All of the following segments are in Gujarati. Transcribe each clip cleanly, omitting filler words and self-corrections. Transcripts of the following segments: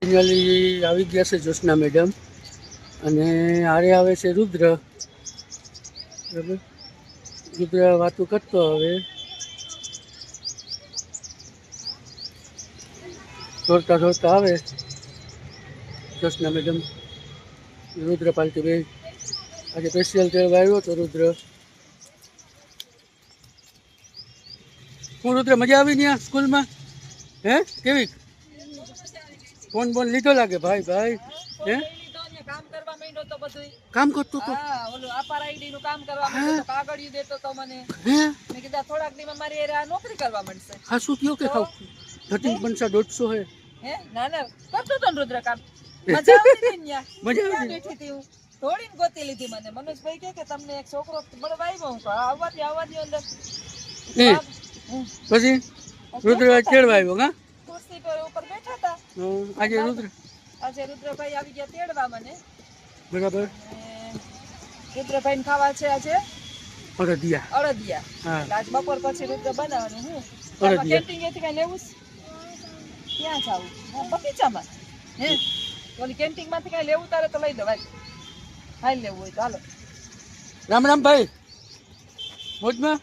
ફાઇનલી આવી ગયા છે જ્યોત્સના મેડમ અને આરે આવે છે રુદ્ર. બરાબર, રુદ્ર વાતું કરતો હવે દોડતા દોડતા આવે જ્યોત્સના મેડમ. રુદ્ર પાલટી બે આજે સ્પેશિયલ તેડવા આવ્યો તો રુદ્ર. હું રુદ્ર મજા આવી ત્યાં સ્કૂલમાં? હે કેવી? ફોન બોન લીધો લાગે ભાઈ ભાઈ? હે કામ કરતો તો ઓલું અપાર આઈડી નું કામ કરવા માંડ્યો તો કાગળિયું દેતો તો મને. હે મેં કીધા થોડાક દિવસમાં મારી હારે આ નોકરી કરવા માંડશે. હા શું થયો કે ખાવ 13 પંસા 150 હે? હે ના ના કરતો તો ને રુદ્ર કામ. મજા આવતી હતી ને ન્યા. મજા ક્યાં આવતી? બેઠી હતી હું થોડીને ગોતી લીધી મને. મનોજભાઈ કે તમને એક છોકરો મળવા આવ્યો. હું કહું આવવા દે અંદર. પછી રુદ્ર તેડવા આવ્યો કા? ખુરશી પર ઉપર બેઠા હતા. આજે રુદ્રભાઈ આવી ગયા તેડવા મને. બરાબર. રુદ્રભાઈ ને ખાવા છે આજે અડદિયા. એટલે આજ બપોર પછી રુદ્ર બનાવવાનું. હું અડદિયા. કેન્ટીન એથી કઈ લેવું છે? ક્યાં જાવું? બગીચામાં. હે ઓલી કેન્ટીન માંથી કઈ લેવું તારે તો લઈ દો. હાલ લેવું હોય તો હાલો. રામ રામ ભાઈ, મોજમાં?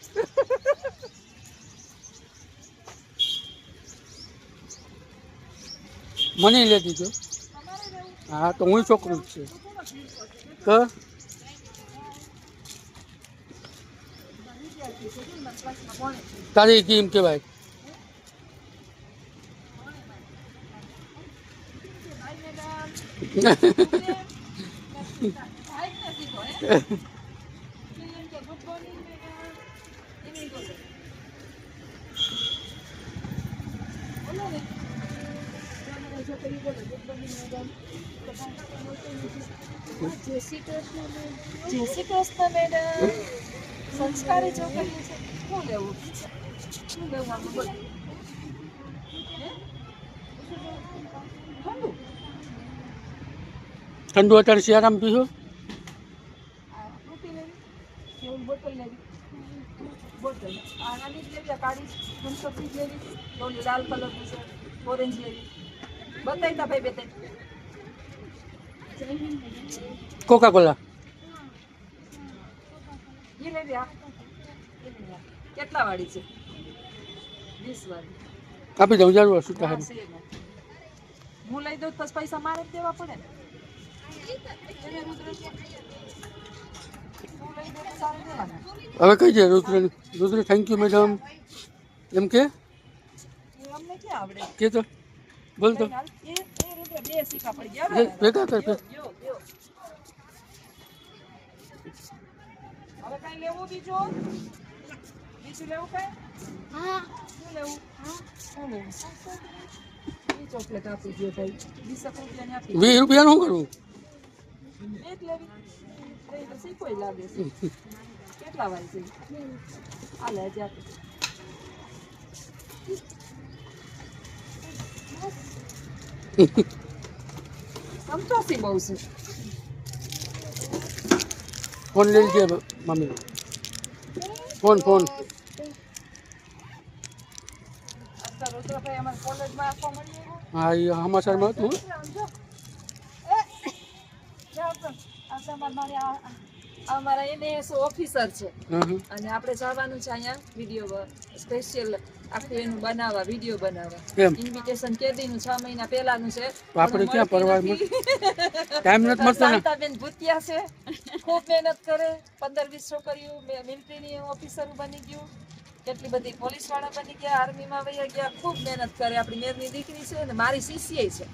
મને લે દીધો. હા તો હું છોકરું જ છે. તારી કેમ કેવાય? જય શ્રી કૃષ્ણ મેડમ. સંસ્કારી છોકરી છે. શું લેવું? શું લેવું આમાં બોલ? ઠંડુ અત્યારે શિયાળામાં પીશો? બોટલ લેવી. બોટલ આનાની જ લેવી. કાળી થમ્સઅપની જ લેવી. ઓલી લાલ કલરની છે. ઓરેન્જ લેવી. બતાવી તા ભાઈ બે. કોકા કોલા એ લેવી. આ કેટલા વાળી છે? 20 વાળી આપી દઉં. જરૂર શું હા, છે ને. હું લઈ દઉં પછી પૈસા મારે જ દેવા પડે ને. હવે કઈ છે રુદ્ર? રુદ્ર થેન્ક યુ મેડમ એમ કે? અમને ક્યાં આવડે? કે તો બોલ તો. બે સિક્કા પડી ગયા. ભેગા કર. હવે કઈ લેવું બીજું? બીજું લેવું કઈ? શું લેવું? શું લેવું? ચોકલેટ આપી દો ભાઈ. 20 રૂપિયાની આપી. 20 રૂપિયાનું શું કરવું? એક લેવી. એ તો શીખોય લાગે છે. કેટલા વાય છે? હાલે હજી આપી. સંતોષી બહુ છે. ફોન લઈ લીધે મમ્મી. ફોન રુદ્રભાઈ અમારે કોલેજમાં આપવા મળી હા એ સમાચારમાં હતું. અમારા NAS ઓફિસર છે અને આપણે જવાનું છે અહીંયા વિડીયો સ્પેશિયલ આખું એનું બનાવવા વિડીયો બનાવવા. ઇન્વિટેશન કેદીનું 6 મહિના પહેલાનું છે. આપણે ક્યાં પરવાર ટાઈમ નથી મળતો ને. શાંતાબેન ભૂતિયા છે. ખૂબ મહેનત કરે. 15-20 છોકરીઓ મિલિટરીની ઓફિસર બની ગયું. કેટલી બધી પોલીસ વાળા બની ગયા. આર્મીમાં વયા ગયા. ખૂબ મહેનત કરે. આપણી મેરની દીકરી છે ને મારી શિષ્ય છે.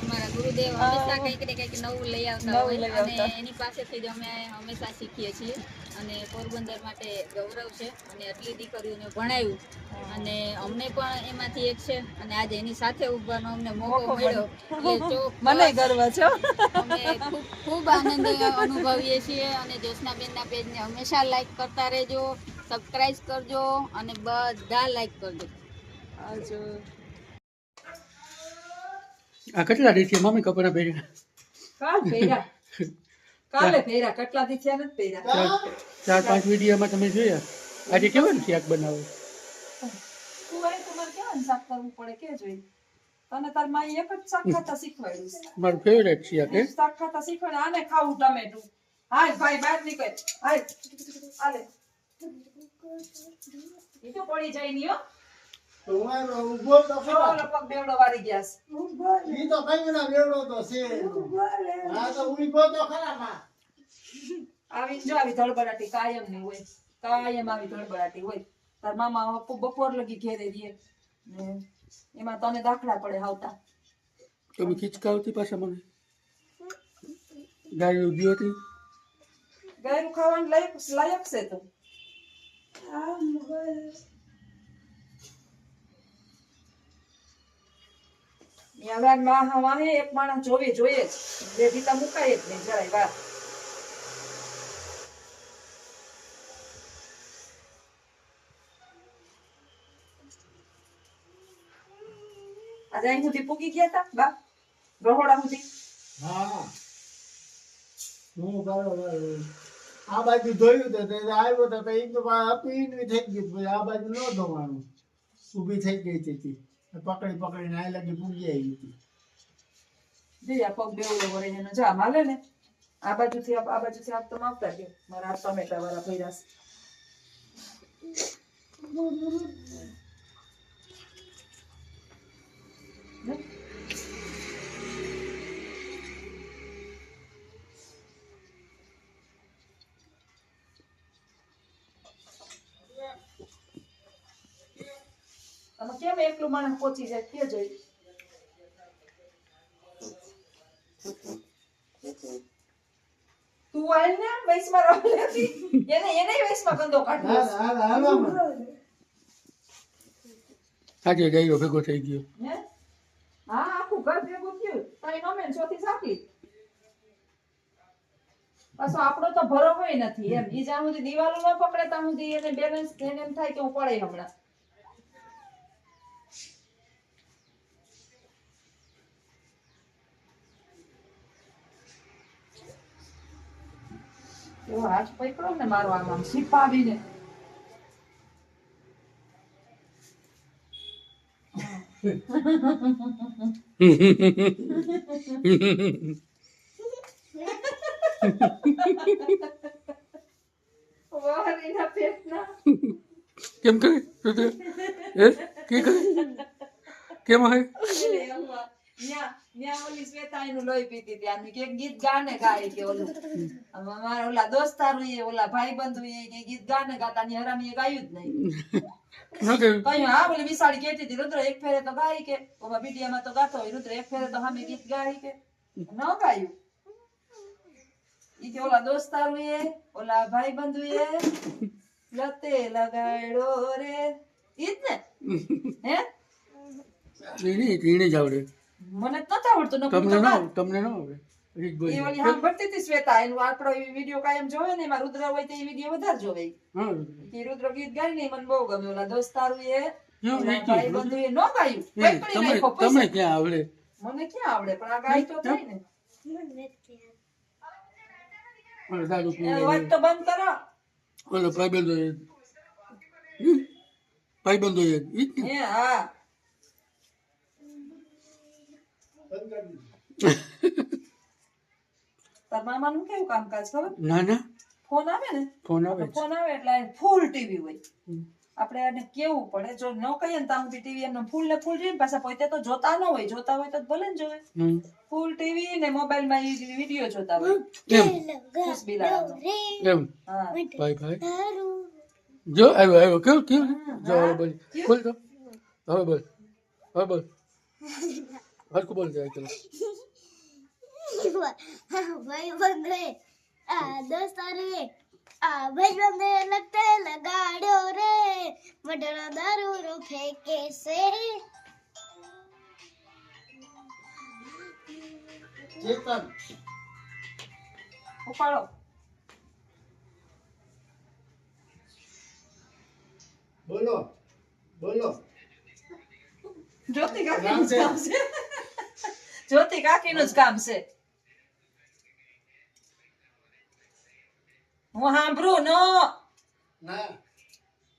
અમારા ગુરુદેવ હંમેશા કંઈક ને કંઈક નવું લઈ આવતા હોય અને એની પાસેથી જ અમે હંમેશા શીખીએ છીએ અને પોરબંદર માટે ગૌરવ છે અને આટલી દીકરીઓને ભણાવ્યું અને અમને પણ એમાંથી એક છે અને આજે એની સાથે ઉભવાનો અમને મોકો મળ્યો એટલે મને ગર્વ છે. અમે ખૂબ આનંદ અનુભવીએ છીએ અને જ્યોત્સનાબેનના પેજને હંમેશા લાઈક કરતા રહેજો, સબસ્ક્રાઇબ કરજો અને બધા લાઈક કરજો. આ કેટલા દી છે મમ્મી કપડા પહેર્યા? કાલે પહેર્યા. કેટલા દી છે નથી પહેર્યા. 4-5 વિડીયોમાં તમે જોયા. આજે કેવાનું શાક બનાવો? તમારે કેવાનું શાક કરવું પડે કે જોઈ? તને તાર માઈ એક જ શાક ખાતા શીખવાડ્યું છે. મારું ફેવરેટ છે આ કે શાક ખાતા શીખવાડે આને ખાવું ટમેટું. હાલ ભાઈ બહાર નીકળ. હાલ હાલે. ઈ તો પડી જાય ની હો. તમારો ઊભો તો ખરા. ઓલો પગ બેવડો વાળી ગયા છે. ઈ તો કઈ ના બેવડો તો છે. હા તો ઊભો તો ખરા માં. આવી જો આવી ધડબડાટી કાયમ ની હોય. કાયમ આવી ધડબડાટી હોય. તાર મામા બપોર લગી ઘેરે રહીએ. ને એમાં તને દાખલા પડે આવતા. તમે ખીચકાવતી પાછા મને ગાડી ઉભી હતી ગાયરું ખાવાનું લાયક છે તો. વાહે એક માણસ જોઈએ જ બે ભીતા મુકાય જ નહીં જરાય વાર. આજે અહીં સુધી પૂગી ગયા તા બા રહોડા સુધી. હા હું બરોબર આ બાજુ જોયું તો તે આવ્યો તો એ તો અપીન થઈ ગયું પછી આ બાજુ ન ધોવાનું ઊભી થઈ ગઈ હતી પકડીને આ લગી પૂગી આવી હતી. જઈ આ પગ બેવડો વરે એનો જા માલે ને આ બાજુથી આપ તો માપતા કે મારા આ ટમેટા વાળા ભર્યા છે. તમે કેમ એકલું માણસ પહોંચી જાય કે જોઈ. તું આય ને વૈસમાં રહેતી એને વૈસમાં ગંદો કાઢવો છે. આજે ગાયો ભેગો થઈ ગયો હે હા આખું ઘર ભેગું થયું તારી મમ્મી ચોથી સાકી. પાછો આપણો તો ભરોસો નથી એમ ઈ જ્યાં સુધી દિવાલો ન પકડે ત્યાં સુધી એને બેલેન્સ એને એમ થાય કે હું પડે હમણાં. એવો હાથ પકડો ને મારો આમ છીપાવીને. વારીના પેટના કેમ કરે હે કે કરે કેમ હે ન્યા ઓલી શ્વેતા એનું લોહી પીતી હતી આનું કે ગીત ગાને ગાય કે ઓલું અમારા ઓલા દોસ્તારો એ ઓલા ભાઈબંધુ એ કે ગીત ગાને ગાતા ની હરામી એ ગાયું જ નહીં. ન કે કઈ હા બોલે વિસાડી કહેતી હતી રુદ્ર એક ફેરે તો ગાય કે ઓમાં વિડિયામાં તો ગાતો હોય રુદ્ર એક ફેરે તો સામે ગીત ગાય કે ન ગાયું. ઈ કે ઓલા દોસ્તારો એ ઓલા ભાઈબંધુ એ લતે લગાડો રે ઈ જ ને હે એને જ આવડે મને તો નથી આવડતું તમને ન આવડે રીત બોલ એ ઓલી સાંભળતી હતી શ્વેતા એનું આપણો વિડીયો કાયમ જોવે ને એમાં રુદ્ર હોય તો એ વિડીયો વધારે જોવે. હા કે રુદ્ર ગીત ગાય ને મને બહુ ગમે ઓલા દોસ્તારું એ યો, ઓલા ઈ ભાઈબંધુ એ ન ગાયું એ પકડી તમે નાખ્યો તમે પૈસા. ક્યાં આવડે મને ક્યાં આવડે પણ આ ગાય તો થાય ને. ઓલો દારૂ એ પીને વાત તો બંધ કરો. ઓલો ભાઈબંધો ઈ જ ને. હે હા તાર મામાનું કેવું કામકાજ ખબર ના ના ફોન આવે ને ફોન આવે છે. ફોન આવે એટલે ફૂલ ટીવી હોય. હમ. આપણે એને કેવું પડે જો ન કહીએ ને ત્યાં સુધી ટીવી એમને ફૂલ ને ફૂલ જોઈને પાછા પોતે તો જોતા ન હોય જોતા હોય તો ભલે ને જોવે હમ. ફૂલ ટીવી ને મોબાઈલ માં વિડીયો જોતા હોય. કેમ ખુશ બિલાડાનો. કેમ હા ભાઈ જો આવ્યો કેવું કેવું જો હવે બોલ બોલ તો હવે બોલ હરકું બોલ જાય ચલો भाई बंदे दोस्तारे भाई बंदे लगते लगाड़ो रे मडरा दारू रो फेंके से ચેતન ઉપાડો બોલો જ્યોતિ કાકીનું જ કામ છે. જ્યોતિ કાકીનું જ કામ છે. હું સાંભળું નો ના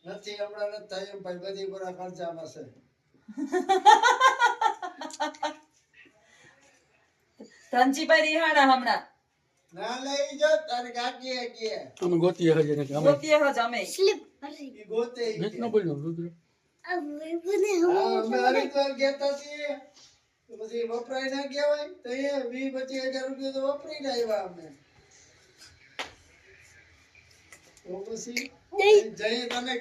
નથી હમણાં નથી થાય એમ ભાઈ બધી પૂરા ખર્ચામાં છે ધનજીભાઈ રિહાણા હમણાં ના લઈ જો તારી કાકી કે અમે ગોતીએ હજે ને કે અમે ગોતીએ હજ અમે સ્લીપ હરી ઈ ગોતે ઈ ગીત કે. ન બોલ્યો રુદ્ર. આ ભાઈબંધે હા, હવે અમે હરિદ્વાર ગયા છીએ તો પછી વપરાય ના ગયા હોય તો એ 20-25 હજાર રૂપિયા તો વપરાઈ ના આવ્યા અમે તો પછી જઈ તને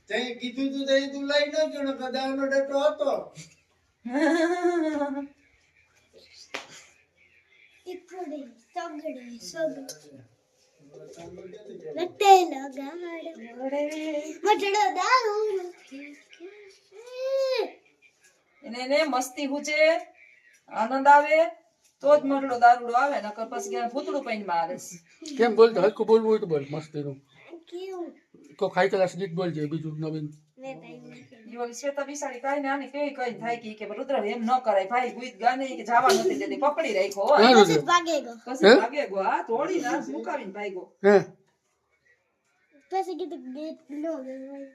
જઈ કીધું તું તઈ તું લઈ ન ગયો ને કદાનો ડટો હતો એકડે સગડે લગતે લગાડ મટડો દારૂ એને મસ્તી હુજે આનંદ આવે તો જ મરડો દારૂડો આવે નકર પછી ક્યાં ભૂતડું પૈન માં આવે કેમ બોલતો હલકું બોલવું હોય તો બોલ મસ્ત એનું કેવું તો ખાઈ કલાસ ગીત બોલજે બીજું નવીન. મેં કઈ ઈ ઓલી શ્વેતા બિસાડી કાઈ ને આને કઈ કઈ થાય કે રુદ્ર એમ ન કરાય ભાઈ ગીત ગાને કે જાવા નથી દેતી પકડી રાખ્યો હો. હે રુદ્ર? પછી ભાગે ગયો પછી ભાગે ગો આ તોડી ના મુકાવીને ભાગ્યો હે પછી કીધું ગીત નો ગવાય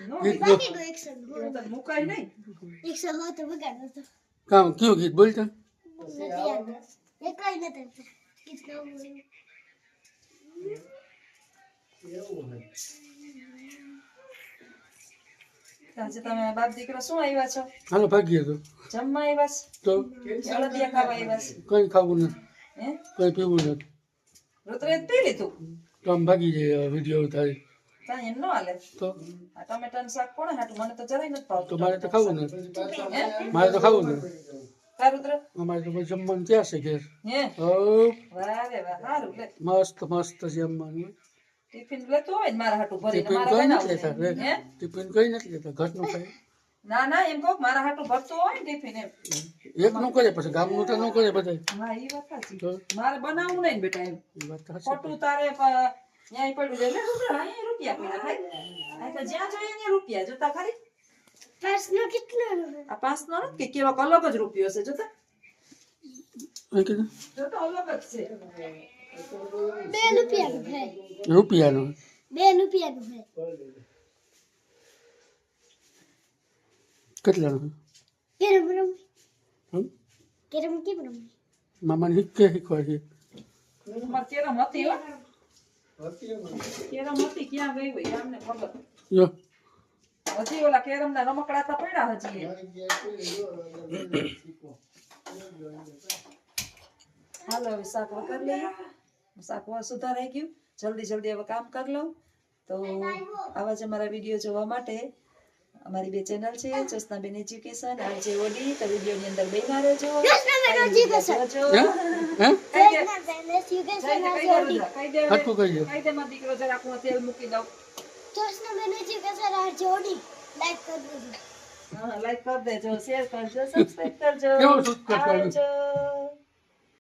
નો ગીત ગો ભાગે ગયો 100 તને મુકાય નહીં 100 હતો બગાડો તો કામ કયું ગીત બોલતા નથી યાદ એ કઈ નથી ગીત નો બોલ્યું. આજે તમે બાપ દીકરો શું આવ્યા છો હાલો ભાગીએ તો જમવા આવ્યા તો છો અળદિયા ખાવા આવ્યા કઈ ખાવું નથી છે હે કઈ પીવું નથી રુદ્રે પી લીધું તો આમ ભાગી જાય વિડીયો તારી કાંઈ એમ ન હાલે તો આ ટમેટાનું શાક કોણે હાટું મને તો જરાય નથી તો ભાવતું મારે તો ખાવું નથી હે મારે તો ખાવું નથી કા રુદ્ર અમારે તો પછી જમવાનું ત્યાં છે ઘેર હે હો વાહ રે વાહ સારું લે મસ્ત મસ્ત જમવાનું ટિફિન લેતું હોય ને મારા હાટું ભરીને ટિફિન મારા કઈ નથી બનાવું લેતા છે. હે ટિફિન કઈ નથી લેતા ઘરનું ખાય ના ના એમ કહું મારા હાટું ભરતું હોય ને ટિફિન એમ એક નું કરે પછી ગામનું તો ન કરે બધા હા એ વાત સાચી તો મારે બનાવવું નહીં ને બેટા એમ એ વાત તો સાચી. ખોટું તારે ન્યાય પડ્યું છે લે રુદ્ર અહીંયા રૂપિયા પડ્યા ભાઈ આ તો જ્યાં જોઈએ ત્યાં રૂપિયા જોતા ખરી પ્રશ્ન કેટલો આ 5 નો નથી કે કેવા અલગ જ રૂપિયો છે જોતા શું કીધું? જોતા અલગ જ છે 2 રૂપિયાનું છે રૂપિયાનો 2 રૂપિયાનું છે કેટલાનો કેરમ રમ હમ? કેરમ કેમ રમ મામાને શીખવા છે તમારે કેરમ હતી હો કેરમ હતી ક્યાં ગઈ હોય અમને ખબર જો હજી ઓલા કેરમ ના રમકડા તો પડ્યા હજી હાલો હવે શાક વઘાર લઈએ શાક સુધારાઈ ગયું જલ્દી જલ્દી હવે કામ કરી લઉં તો આવા જ અમારા વિડીયો જોવા માટે અમારી બે ચેનલ છે જ્યોત્સનાબેન એજ્યુકેશન આરજે ઓડી તો વિડીયોની અંદર બેના રહેજો જ્યોત્સનાબેન એજ્યુકેશન. જોજો. હે હે કહી દે. કહી દે હવે. હરખું કહીએ કહી દે મારો દીકરો જરાક હું તેલ મૂકી દઉં જ્યોત્સનાબેન એજ્યુકેશન આ જોડી લાઈક કરી દેજો હા લાઈક કરી દેજો શેર કરજો સબસ્ક્રાઇબ કરજો કેવું subscribe કરજો? આવજો.